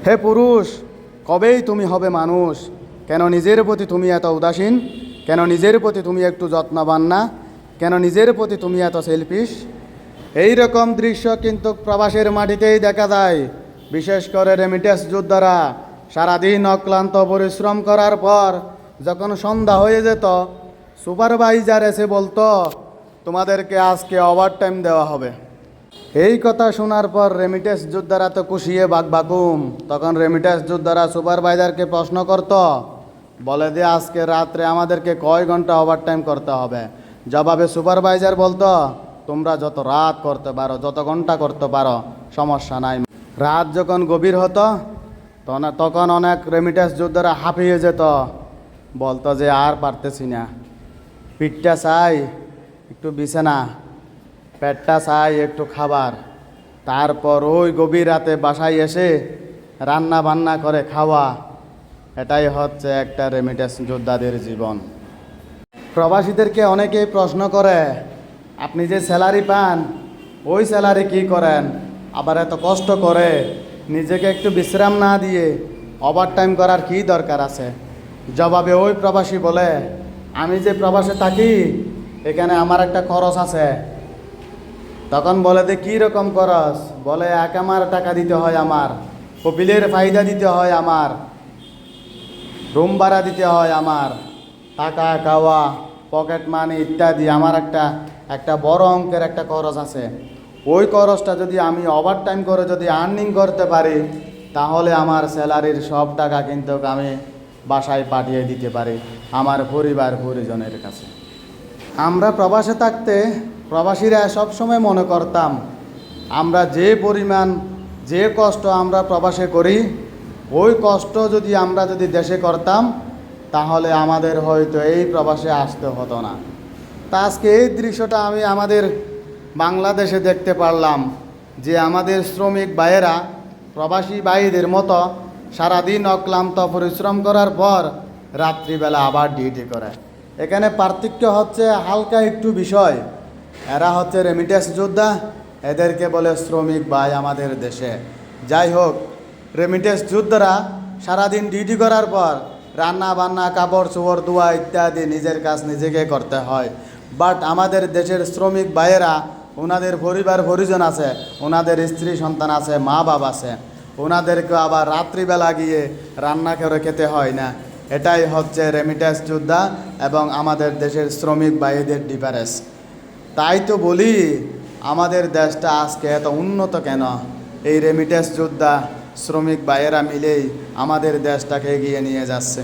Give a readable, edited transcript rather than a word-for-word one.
হে পুরুষ, কবেই তুমি হবে মানুষ? কেন নিজের প্রতি তুমি এত উদাসীন? কেন নিজের প্রতি তুমি একটু যত্নবান না? কেন নিজের প্রতি তুমি এত সেলফিশ? এই রকম দৃশ্য কিন্তু প্রবাসের মাটিতেই দেখা যায়। বিশেষ করে রেমিটেন্স যোদ্ধারা সারাদিন অক্লান্ত পরিশ্রম করার পর যখন সন্ধ্যা হয়ে যেত, সুপারভাইজার এসে বলতো, তোমাদেরকে আজকে ওভারটাইম দেওয়া হবে। এই কথা শোনার পর রেমিটেন্স যোদ্ধারা তো কুশিয়ে বাকবাকুম। তখন রেমিটেন্স যোদ্ধারা সুপারভাইজারকে প্রশ্ন করত, বলে যে আজকে রাত্রে আমাদেরকে কয় ঘন্টা ওভারটাইম করতে হবে। জবাবে সুপারভাইজার বলতো, তোমরা যত রাত করতে পারো, যত ঘন্টা করতে পারো, সমস্যা নাই। রাত যখন গভীর হতো তখন অনেক রেমিটেন্স যোদ্ধারা হাঁপিয়ে যেত, বলতো যে আর পারতেছি না, পিঠটা চাই একটু বিছানা, পেটটা চাই একটু খাবার। তারপর ওই গভীর রাতে বাসায় এসে রান্না বান্না করে খাওয়া। এটাই হচ্ছে একটা রেমিটেন্স যোদ্ধাদের জীবন। প্রবাসীদেরকে অনেকেই প্রশ্ন করে, আপনি যে স্যালারি পান ওই স্যালারি কি করেন? আবার এত কষ্ট করে নিজেকে একটু বিশ্রাম না দিয়ে ওভারটাইম করার কি দরকার আছে? জবাবে ওই প্রবাসী বলে, আমি যে প্রবাসে থাকি এখানে আমার একটা খরচ আছে। তখন বলে যে কী রকম খরচ? বলে আমার টাকা দিতে হয়, আমার কপিলের ফায়দা দিতে হয়, আমার রুম ভাড়া দিতে হয়, আমার টাকা খাওয়া পকেট মানি ইত্যাদি আমার একটা বড় অঙ্কের একটা খরচ আছে। ওই খরচটা যদি আমি ওভারটাইম করে যদি আর্নিং করতে পারি, তাহলে আমার স্যালারির সব টাকা কিন্তু আমি বাসায় পাঠিয়ে দিতে পারি আমার পরিবার পরিজনের কাছে। আমরা প্রবাসে থাকতে প্রবাসীরা সবসময় মনে করতাম, আমরা যে পরিমাণ যে কষ্ট আমরা প্রবাসে করি, ওই কষ্ট যদি আমরা দেশে করতাম তাহলে আমাদের হয়তো এই প্রবাসে আসতে হতো না। তা আজকে এই দৃশ্যটা আমি আমাদের বাংলাদেশে দেখতে পারলাম যে আমাদের শ্রমিক ভাইয়েরা প্রবাসী ভাইদের মতো সারাদিন অক্লান্ত পরিশ্রম করার পর রাত্রিবেলা আবার ডিউটি করে। এখানে পার্থক্য হচ্ছে হালকা একটু বিষয়। এরা হচ্ছে রেমিটেন্স যোদ্ধা, এদেরকে বলে শ্রমিক ভাই আমাদের দেশে। যাই হোক, রেমিটেন্স যোদ্ধারা সারাদিন ডিউটি করার পর রান্না বান্না কাপড় চোপড় ধোয়া ইত্যাদি নিজের কাজ নিজেকে করতে হয়। বাট আমাদের দেশের শ্রমিক ভাইয়েরা, ওনাদের পরিবার পরিজন আছে, ওনাদের স্ত্রী সন্তান আছে, মা বাবা আছে, ওনাদেরকে আবার রাত্রিবেলা গিয়ে রান্না করে খেতে হয় না। এটাই হচ্ছে রেমিটেন্স যোদ্ধা এবং আমাদের দেশের শ্রমিক ভাইদের ডিফারেন্স। তাই তো বলি, আমাদের দেশটা আজকে এত উন্নত কেন? এই রেমিটেন্স যোদ্ধা শ্রমিক ভাইয়েরা মিলেই আমাদের দেশটাকে এগিয়ে নিয়ে যাচ্ছে।